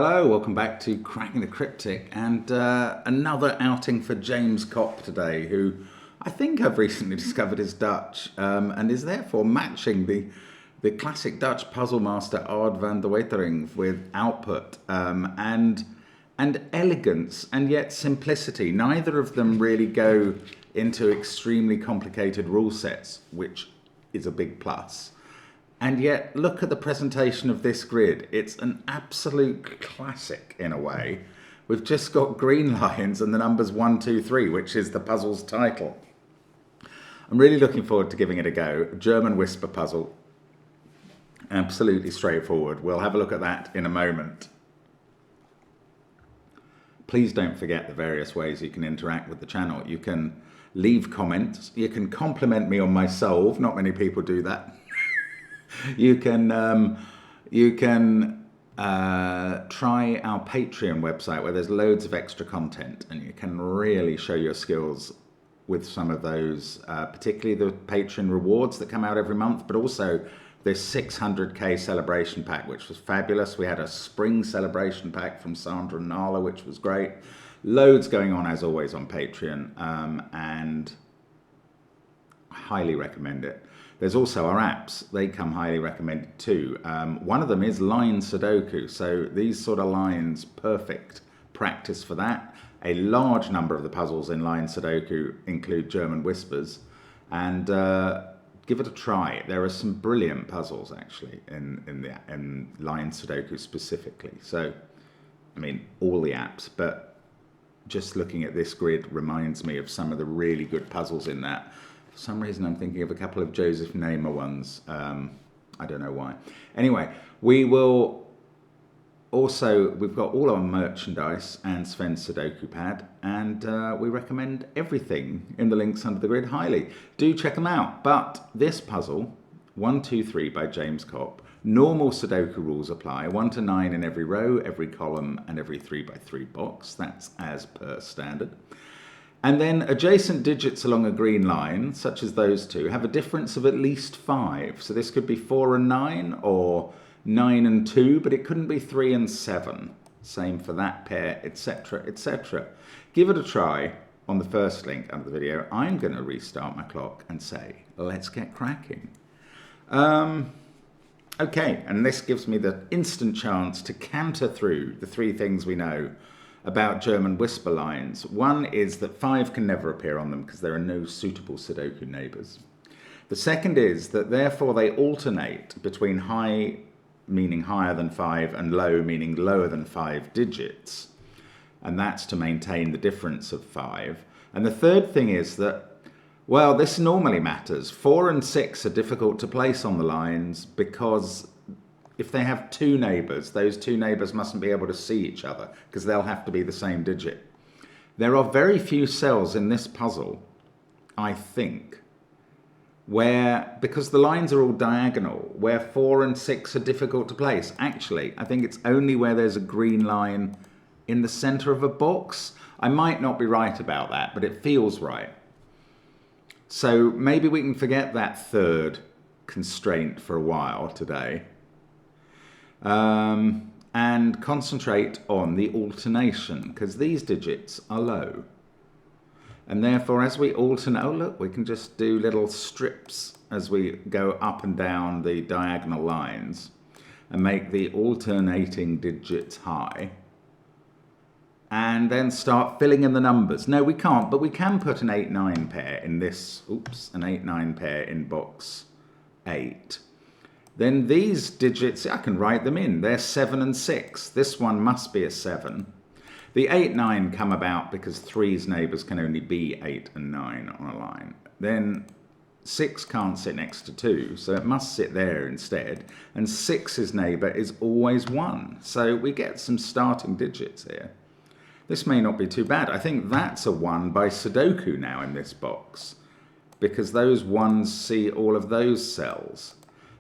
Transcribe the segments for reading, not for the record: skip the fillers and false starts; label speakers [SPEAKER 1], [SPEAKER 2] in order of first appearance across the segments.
[SPEAKER 1] Hello, welcome back to Cracking the Cryptic, and another outing for James Kopp today, who I think I've recently discovered is Dutch, and is therefore matching the classic Dutch puzzle master Ard van de Wetering with output and elegance and yet simplicity. Neither of them really go into extremely complicated rule sets, which is a big plus. And yet, look at the presentation of this grid. It's an absolute classic in a way. We've just got green lines and the numbers 1, 2, 3, which is the puzzle's title. I'm really looking forward to giving it a go. German whisper puzzle. Absolutely straightforward. We'll have a look at that in a moment. Please don't forget the various ways you can interact with the channel. You can leave comments. You can compliment me on my solve. Not many people do that. You can try our Patreon website where there's loads of extra content and you can really show your skills with some of those, particularly the Patreon rewards that come out every month, but also this 600k celebration pack, which was fabulous. We had a spring celebration pack from Sandra and Nala, which was great. Loads going on as always on Patreon, and I highly recommend it. There's also our apps. They come highly recommended too. One of them is line Sudoku. So these sort of lines, perfect practice for that. A large number of the puzzles in line Sudoku include German whispers. And give it a try. There are some brilliant puzzles actually in line Sudoku specifically. So, I mean, all the apps, but just looking at this grid reminds me of some of the really good puzzles in that. For some reason, I'm thinking of a couple of Joseph Neumann ones. I don't know why. Anyway, we've got all our merchandise and Sven's Sudoku pad, and we recommend everything in the links under the grid highly. Do check them out. But this puzzle, 1, 2, 3 by James Kopp, normal Sudoku rules apply, 1 to 9 in every row, every column, and every 3 by 3 box. That's as per standard. And then adjacent digits along a green line, such as those two, have a difference of at least 5. So this could be 4 and 9 or 9 and 2, but it couldn't be 3 and 7. Same for that pair, etc., etc. Give it a try on the first link under the video. I'm going to restart my clock and say, let's get cracking. Okay, and this gives me the instant chance to canter through the 3 things we know about German whisper lines. One is that 5 can never appear on them because there are no suitable Sudoku neighbours. The second is that therefore they alternate between high, meaning higher than 5, and low, meaning lower than 5 digits. And that's to maintain the difference of 5. And the third thing is that, well, this normally matters. 4 and 6 are difficult to place on the lines because if they have 2 neighbours, those 2 neighbours mustn't be able to see each other because they'll have to be the same digit. There are very few cells in this puzzle, I think, where, because the lines are all diagonal, where 4 and 6 are difficult to place. Actually, I think it's only where there's a green line in the centre of a box. I might not be right about that, but it feels right. So maybe we can forget that third constraint for a while today. And concentrate on the alternation, because these digits are low. And therefore, as we alternate, oh look, we can just do little strips as we go up and down the diagonal lines and make the alternating digits high. And then start filling in the numbers. No, we can't, but we can put an 8-9 pair in this, an 8-9 pair in box 8. Then these digits, I can write them in. They're 7 and 6. This one must be a 7. The 8, 9 come about because 3's neighbours can only be 8 and 9 on a line. Then 6 can't sit next to 2, so it must sit there instead. And 6's neighbour is always 1. So we get some starting digits here. This may not be too bad. I think that's a 1 by Sudoku now in this box, because those 1s see all of those cells.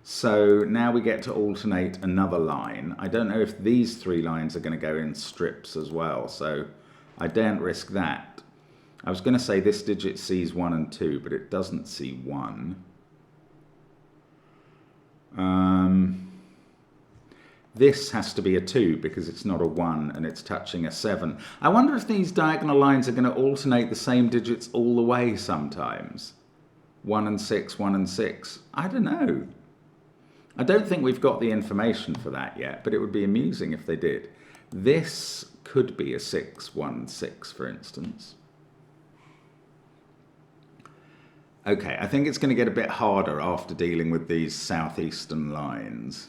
[SPEAKER 1] So now we get to alternate another line. I don't know if these 3 lines are going to go in strips as well, so I daren't risk that. I was going to say this digit sees 1 and 2, but it doesn't see 1. This has to be a 2 because it's not a 1 and it's touching a 7. I wonder if these diagonal lines are going to alternate the same digits all the way sometimes. 1 and 6, 1 and 6. I don't know. I don't think we've got the information for that yet, but it would be amusing if they did. This could be a 6, 1, 6, for instance. Okay, I think it's going to get a bit harder after dealing with these southeastern lines.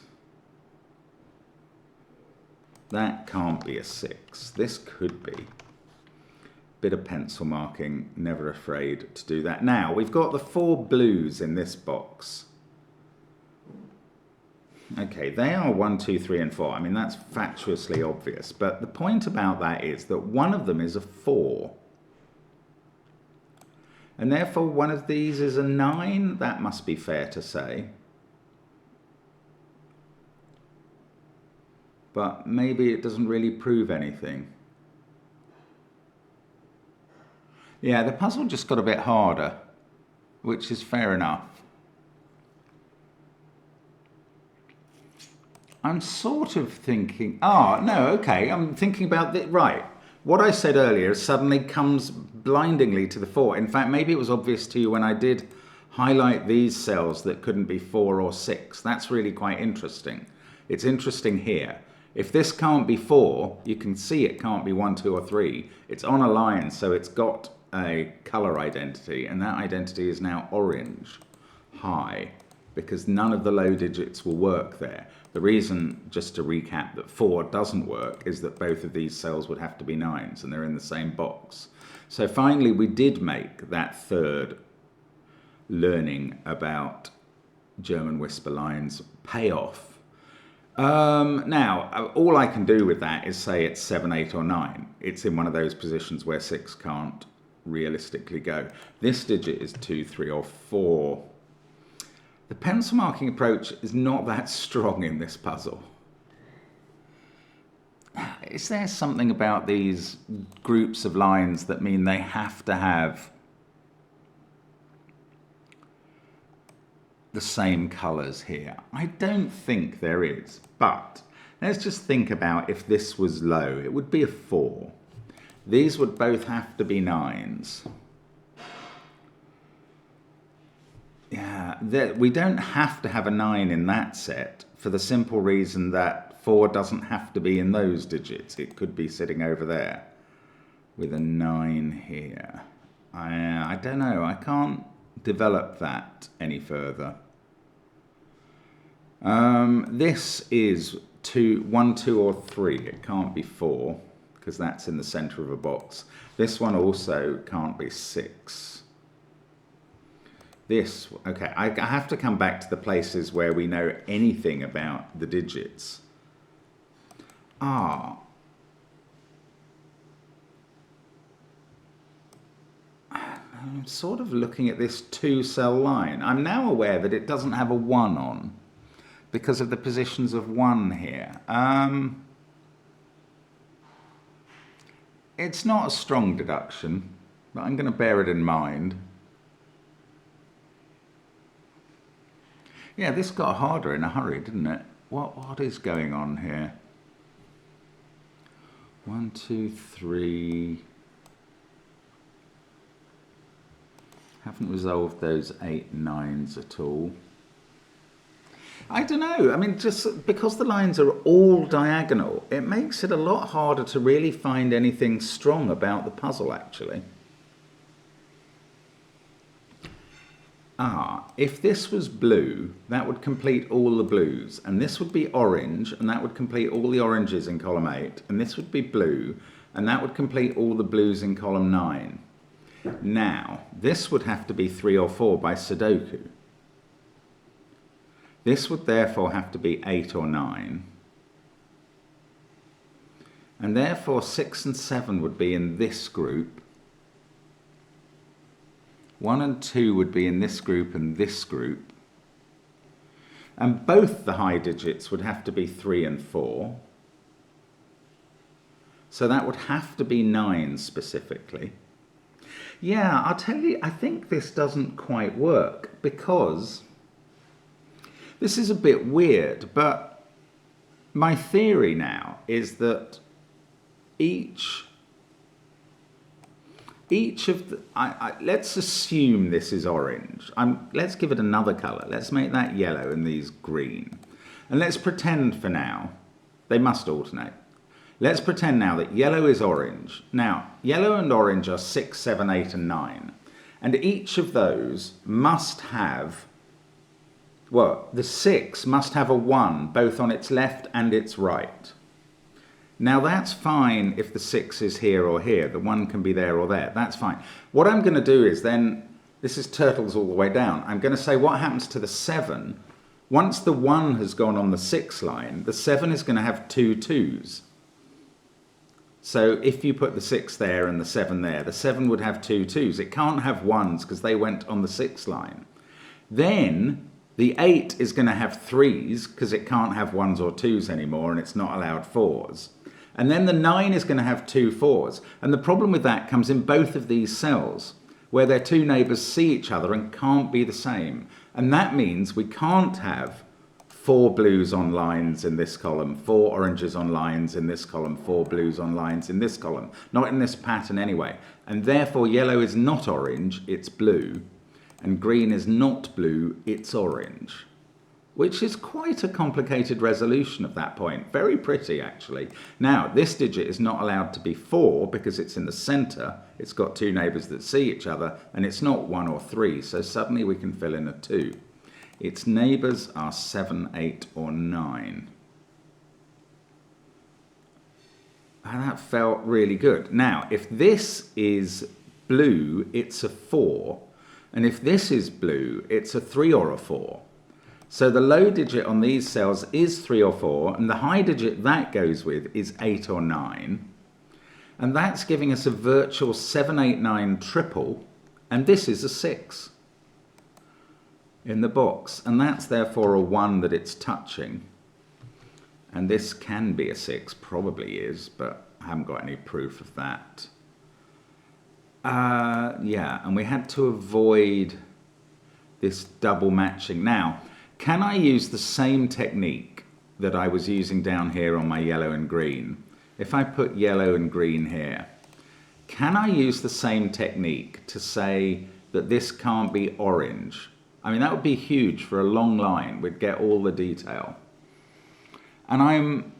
[SPEAKER 1] That can't be a 6. This could be. Bit of pencil marking, never afraid to do that. Now, we've got the 4 blues in this box. Okay, they are 1, 2, 3, and 4. I mean, that's factuously obvious. But the point about that is that one of them is a 4. And therefore, one of these is a 9. That must be fair to say. But maybe it doesn't really prove anything. Yeah, the puzzle just got a bit harder, which is fair enough. I'm sort of thinking, no, okay, I'm thinking about the, right. What I said earlier suddenly comes blindingly to the fore. In fact, maybe it was obvious to you when I did highlight these cells that couldn't be 4 or 6. That's really quite interesting. It's interesting here. If this can't be 4, you can see it can't be 1, 2, or 3. It's on a line, so it's got a color identity, and that identity is now orange, high, because none of the low digits will work there. The reason, just to recap, that 4 doesn't work is that both of these cells would have to be 9s, and they're in the same box. So finally, we did make that third learning about German whisper lines pay off. Now, all I can do with that is say it's 7, 8, or 9. It's in one of those positions where 6 can't realistically go. This digit is 2, 3, or 4. The pencil marking approach is not that strong in this puzzle. Is there something about these groups of lines that mean they have to have the same colours here? I don't think there is, but let's just think about if this was low. It would be a 4. These would both have to be 9s. Yeah, we don't have to have a 9 in that set for the simple reason that 4 doesn't have to be in those digits. It could be sitting over there with a 9 here. I don't know. I can't develop that any further. This is 1, 2, or 3. It can't be 4 because that's in the center of a box. This one also can't be 6. This, okay, I have to come back to the places where we know anything about the digits. I'm sort of looking at this 2-cell line. I'm now aware that it doesn't have a 1 on because of the positions of 1 here. It's not a strong deduction, but I'm going to bear it in mind. Yeah, this got harder in a hurry, didn't it? What is going on here? 1, 2, 3. Haven't resolved those 8, 9s at all. I don't know. I mean, just because the lines are all diagonal, it makes it a lot harder to really find anything strong about the puzzle, actually. If this was blue, that would complete all the blues, and this would be orange, and that would complete all the oranges in column 8, and this would be blue, and that would complete all the blues in column 9. Now, this would have to be 3 or 4 by Sudoku. This would therefore have to be 8 or 9. And therefore 6 and 7 would be in this group. 1 and 2 would be in this group and this group. And both the high digits would have to be 3 and 4. So that would have to be 9 specifically. Yeah, I'll tell you, I think this doesn't quite work because this is a bit weird, but my theory now is that each of the, let's assume this is orange. Let's give it another colour. Let's make that yellow and these green. And let's pretend for now, they must alternate. Let's pretend now that yellow is orange. Now, yellow and orange are 6, 7, 8 and 9. And each of those must have, well, the 6 must have a 1 both on its left and its right. Now that's fine if the 6 is here or here. The 1 can be there or there. That's fine. What I'm going to do is then, this is turtles all the way down. I'm going to say what happens to the 7. Once the 1 has gone on the 6 line, the 7 is going to have 2 2s. So if you put the 6 there and the 7 there, the 7 would have 2 2s. It can't have 1s because they went on the 6 line. Then the 8 is going to have 3s because it can't have 1s or 2s anymore and it's not allowed 4s. And then the 9 is going to have 2 4s. And the problem with that comes in both of these cells, where their two neighbours see each other and can't be the same. And that means we can't have 4 blues on lines in this column, 4 oranges on lines in this column, 4 blues on lines in this column. Not in this pattern anyway. And therefore yellow is not orange, it's blue. And green is not blue, it's orange. Which is quite a complicated resolution of that point. Very pretty, actually. Now, this digit is not allowed to be 4 because it's in the centre. It's got two neighbours that see each other, and it's not 1 or 3, so suddenly we can fill in a 2. Its neighbours are 7, 8, or 9. And that felt really good. Now, if this is blue, it's a 4. And if this is blue, it's a 3 or a 4. So the low digit on these cells is 3 or 4, and the high digit that goes with is 8 or 9. And that's giving us a virtual 7, 8, 9 triple, and this is a 6 in the box. And that's therefore a 1 that it's touching. And this can be a 6, probably is, but I haven't got any proof of that. Yeah, and we had to avoid this double matching. Now, can I use the same technique that I was using down here on my yellow and green? If I put yellow and green here, can I use the same technique to say that this can't be orange? I mean, that would be huge for a long line. We'd get all the detail. And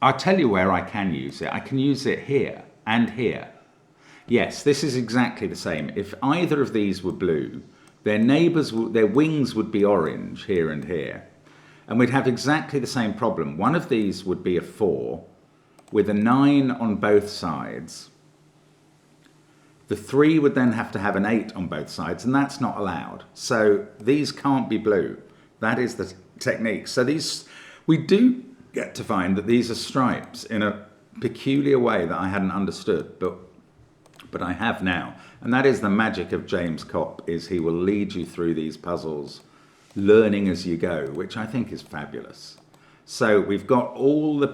[SPEAKER 1] I'll tell you where I can use it. I can use it here and here. Yes, this is exactly the same. If either of these were blue, their neighbours, their wings would be orange here and here. And we'd have exactly the same problem. One of these would be a 4 with a 9 on both sides. The 3 would then have to have an 8 on both sides, and that's not allowed. So these can't be blue. That is the technique. So these, we do get to find that these are stripes in a peculiar way that I hadn't understood, but I have now. And that is the magic of James Kopp, is he will lead you through these puzzles, learning as you go, which I think is fabulous. So we've got all the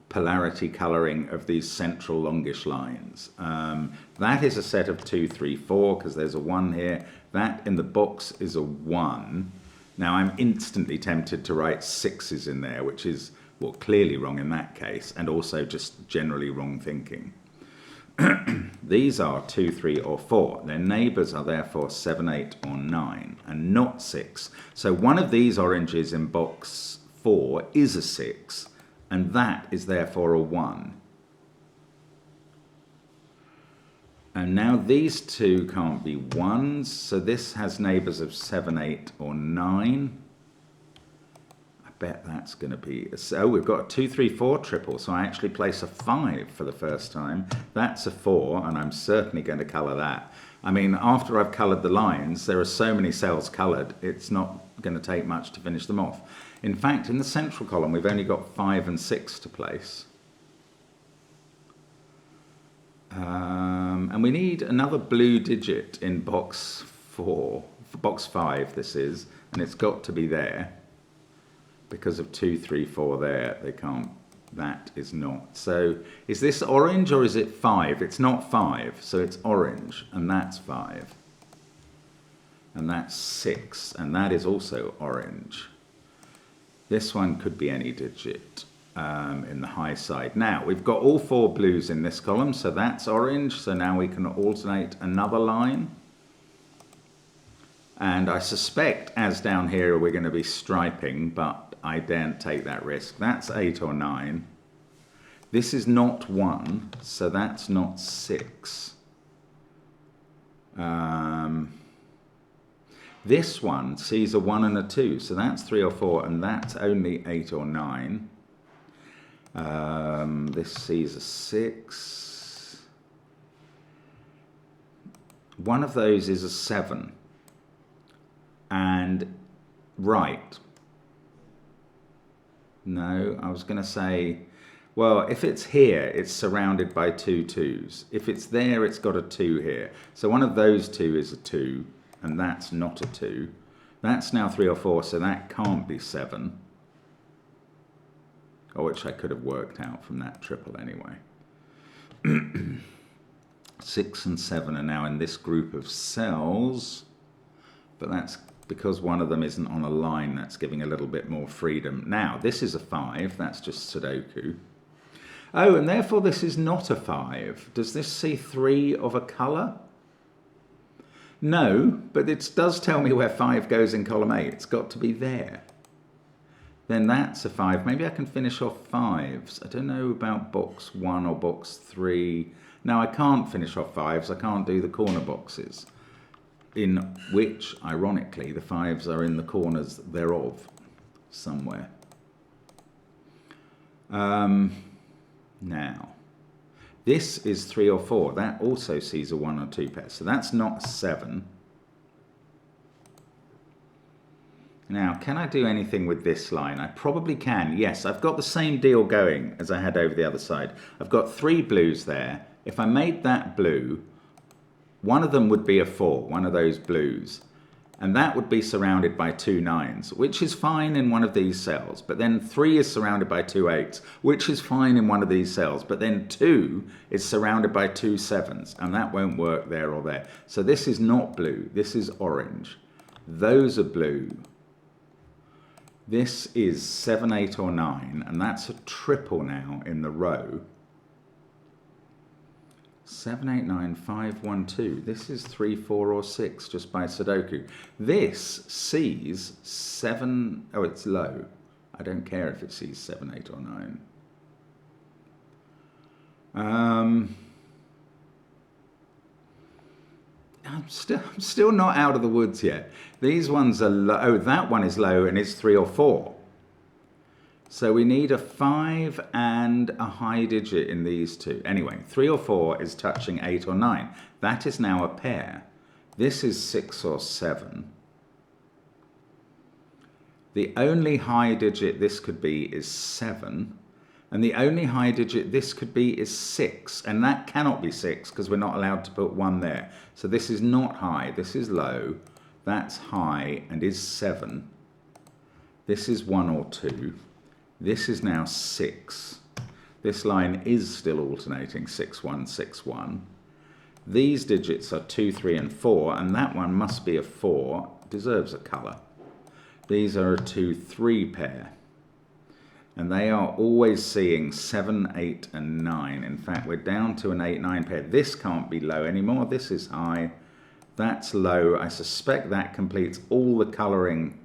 [SPEAKER 1] polarity colouring of these central longish lines. That is a set of 2, 3, 4, because there's a 1 here. That in the box is a 1. Now I'm instantly tempted to write 6s in there, which is, well, clearly wrong in that case, and also just generally wrong thinking. These are 2, 3, or 4. Their neighbours are therefore 7, 8, or 9, and not 6. So one of these oranges in box 4 is a 6, and that is therefore a 1. And now these two can't be 1s, so this has neighbours of 7, 8, or 9. Bet that's going to be, oh, we've got a 2, 3, 4 triple, so I actually place a 5 for the first time. That's a 4, and I'm certainly going to colour that. I mean, after I've coloured the lines, there are so many cells coloured, it's not going to take much to finish them off. In fact, in the central column, we've only got 5 and 6 to place. And we need another blue digit in box 4, box 5 this is, and it's got to be there. Because of 2, 3, 4 there, they can't, that is not. So is this orange or is it 5? It's not 5, so it's orange, and that's 5. And that's 6, and that is also orange. This one could be any digit in the high side. Now, we've got all 4 blues in this column, so that's orange. So now we can alternate another line. And I suspect, as down here, we're going to be striping, but I daren't take that risk. That's 8 or 9. This is not 1, so that's not 6. This one sees a 1 and a 2, so that's 3 or 4, and that's only 8 or 9. This sees a 6. One of those is a 7. And, right. No, I was going to say, well, if it's here, it's surrounded by 2 2s. If it's there, it's got a 2 here. So one of those 2 is a 2, and that's not a 2. That's now 3 or 4, so that can't be 7. Or which I could have worked out from that triple anyway. 6 and 7 are now in this group of cells, but that's because one of them isn't on a line. That's giving a little bit more freedom. Now, this is a 5, that's just Sudoku. Oh, and therefore this is not a 5. Does this see 3 of a colour? No, but it does tell me where 5 goes in column A. It's got to be there. Then that's a 5. Maybe I can finish off 5s. I don't know about box 1 or box 3. No, I can't finish off 5s. I can't do the corner boxes, in which, ironically, the 5s are in the corners thereof somewhere. Now, this is 3 or 4. That also sees a 1 or 2 pair. So that's not a 7. Now, can I do anything with this line? I probably can. Yes, I've got the same deal going as I had over the other side. I've got 3 blues there. If I made that blue, one of them would be a 4, one of those blues. And that would be surrounded by 2 9s, which is fine in one of these cells. But then 3 is surrounded by 2 8s, which is fine in one of these cells. But then 2 is surrounded by 2 7s, and that won't work there or there. So this is not blue. This is orange. Those are blue. This is 7, 8, or 9, and that's a triple now in the row. 7, 8, 9, 5, 1, 2. This is 3, 4, or 6 just by Sudoku. This sees 7. Oh, it's low. I don't care if it sees 7, 8, or 9. I'm still not out of the woods yet. These ones are low. Oh, that one is low and it's 3 or 4. So we need a 5 and a high digit in these two. Anyway, 3 or 4 is touching 8 or 9. That is now a pair. This is 6 or 7. The only high digit this could be is 7. And the only high digit this could be is 6. And that cannot be 6 because we're not allowed to put 1 there. So this is not high. This is low. That's high and is 7. This is 1 or 2. This is now 6. This line is still alternating 6, 1, 6, 1. These digits are 2, 3, and 4, and that one must be a 4. Deserves a colour. These are a 2, 3 pair. And they are always seeing 7, 8, and 9. In fact, we're down to an 8, 9 pair. This can't be low anymore. This is high. That's low. I suspect that completes all the colouring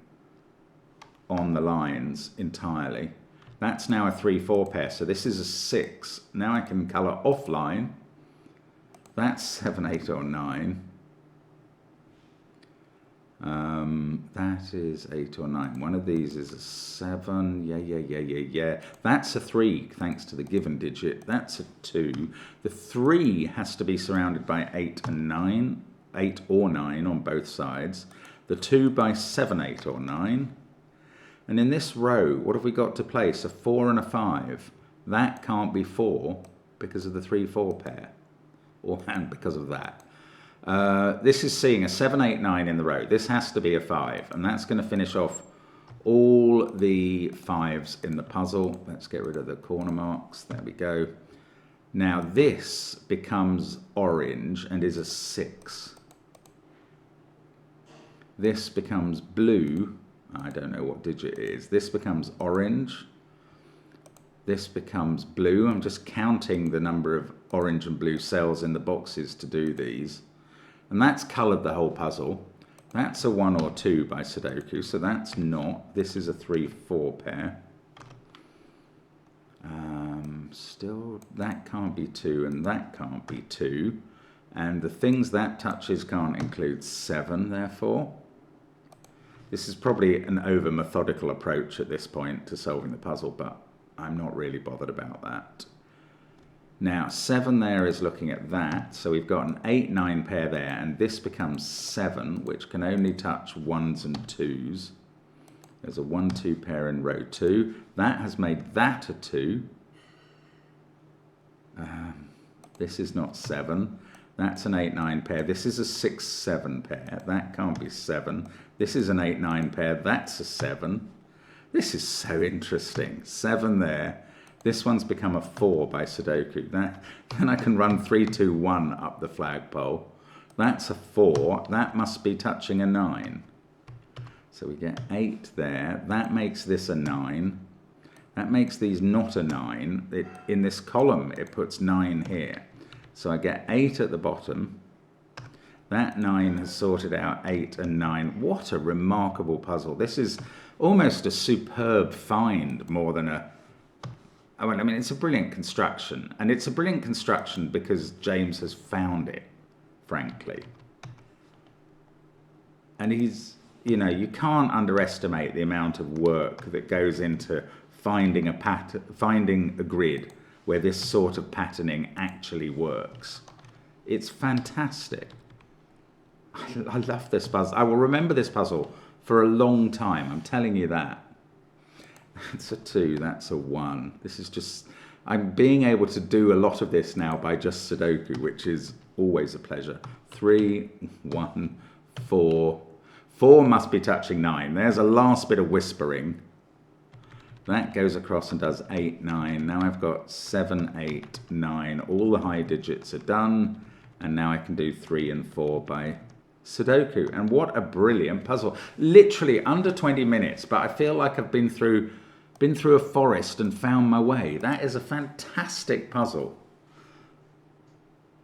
[SPEAKER 1] on the lines entirely. That's now a 3, 4 pair. So this is a 6. Now I can colour offline. That's 7, 8, or 9. That is 8 or 9. One of these is a 7. Yeah. That's a 3, thanks to the given digit. That's a 2. The 3 has to be surrounded by 8 and 9. 8 or 9 on both sides. The 2 by 7, 8 or 9. And in this row, what have we got to place? A 4 and a 5. That can't be 4 because of the 3, 4 pair. And because of that. This is seeing a 7, 8, 9 in the row. This has to be a 5. And that's going to finish off all the 5s in the puzzle. Let's get rid of the corner marks. There we go. Now this becomes orange and is a 6. This becomes blue I don't know what digit it is. This becomes orange. This becomes blue. I'm just counting the number of orange and blue cells in the boxes to do these. And that's coloured the whole puzzle. That's a 1 or 2 by Sudoku, so that's not. This is a 3-4 pair. Still, that can't be 2 and that can't be 2. And the things that touches can't include 7, therefore. This is probably an over-methodical approach at this point to solving the puzzle, but I'm not really bothered about that. Now, 7 there is looking at that, so we've got an 8-9 pair there, and this becomes 7, which can only touch 1s and 2s. There's a 1-2 pair in row 2. That has made that a 2. This is not 7. That's an 8-9 pair. This is a 6-7 pair. That can't be 7. This is an 8-9 pair. That's a 7. This is so interesting. 7 there. This one's become a 4 by Sudoku. Then I can run 3, 2, 1 up the flagpole. That's a 4. That must be touching a 9. So we get 8 there. That makes this a 9. That makes these not a 9. In this column, it puts 9 here. So I get 8 at the bottom. That 9 has sorted out 8 and 9. What a remarkable puzzle. This is almost a superb find more than a... I mean, it's a brilliant construction. And it's a brilliant construction because James has found it, frankly. And he's, you know, you can't underestimate the amount of work that goes into finding a grid where this sort of patterning actually works. It's fantastic. I love this puzzle. I will remember this puzzle for a long time. I'm telling you that. That's a 2. That's a 1. This is just... I'm being able to do a lot of this now by just Sudoku, which is always a pleasure. 3, 1, 4. 4 must be touching 9. There's a last bit of whispering. That goes across and does 8, 9. Now I've got 7, 8, 9. All the high digits are done. And now I can do 3 and 4 by Sudoku. And what a brilliant puzzle. Literally under 20 minutes, but I feel like I've been through a forest and found my way. That is a fantastic puzzle.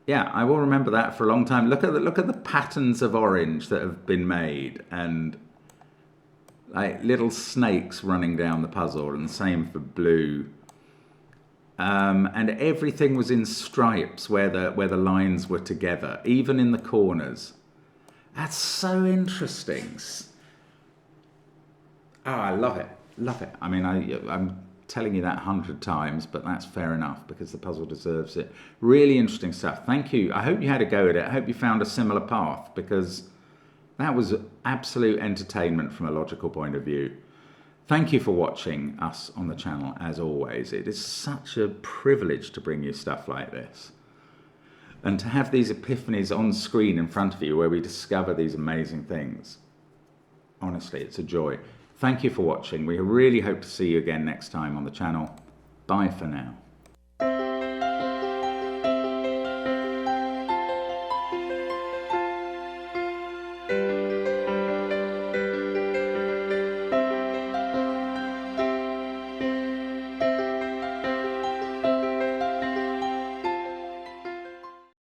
[SPEAKER 1] Yeah, I will remember that for a long time. Look at the patterns of orange that have been made, and like little snakes running down the puzzle, and the same for blue. And everything was in stripes where the lines were together, even in the corners. That's so interesting. Oh, I love it. Love it. I mean, I'm telling you that 100 times, but that's fair enough because the puzzle deserves it. Really interesting stuff. Thank you. I hope you had a go at it. I hope you found a similar path because that was absolute entertainment from a logical point of view. Thank you for watching us on the channel, as always. It is such a privilege to bring you stuff like this. And to have these epiphanies on screen in front of you where we discover these amazing things. Honestly, it's a joy. Thank you for watching. We really hope to see you again next time on the channel. Bye for now.